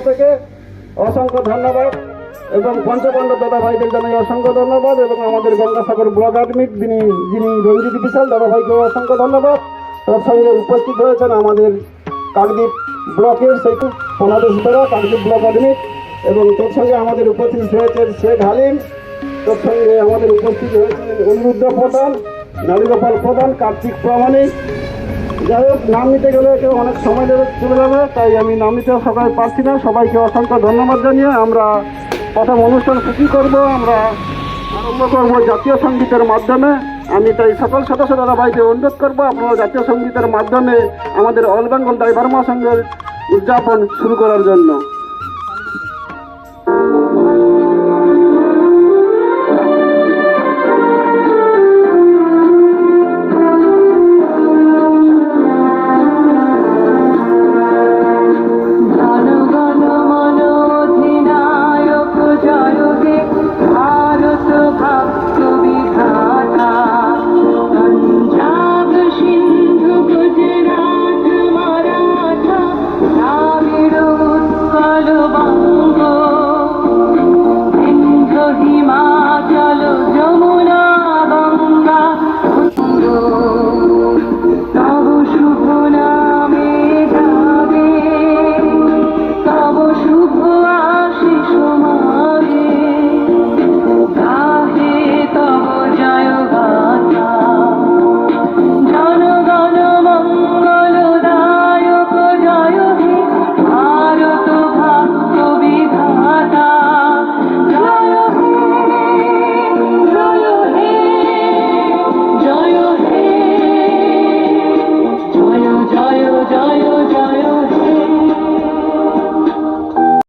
থেকে অসংখ্য ধন্যবাদ এবং পঞ্চপাণ্ডব দাদা ভাইদের জানাই অসংখ্য ধন্যবাদ এবং আমাদের গঙ্গাসাগর ব্লক অ্যাডমিট যিনি রঞ্জিত বিশাল দাদা ভাইকে অসংখ্য ধন্যবাদ। তার সঙ্গে উপস্থিত হয়েছেন আমাদের কাকদ্বীপ ব্লকের সেতু সনাদেশ দ্বারা কাকদ্বীপ ব্লক অ্যাডমিট এবং তোর সঙ্গে আমাদের উপস্থিত হয়েছেন শেখ হালিম, তোর সঙ্গে আমাদের উপস্থিত হয়েছিলেন অনিরুদ্ধ প্রধান, নারীগোপাল প্রধান, কার্তিক প্রামাণিক। যাই হোক, নাম নিতে গেলে কেউ অনেক সময় চলে যাবে, তাই আমি নাম নিতে সবাই পারছি না। সবাইকে অসংখ্য ধন্যবাদ জানিয়ে আমরা প্রথম অনুষ্ঠান সূচি করব। আমরা আরম্ভ করব জাতীয় সঙ্গীতের মাধ্যমে। আমি তাই সকল সদস্য দাদা ভাইকে অনুরোধ করবো আপনারা জাতীয় সঙ্গীতের মাধ্যমে আমাদের অল বেঙ্গল ড্রাইভার মহাসংঘের উদযাপন শুরু করার জন্য।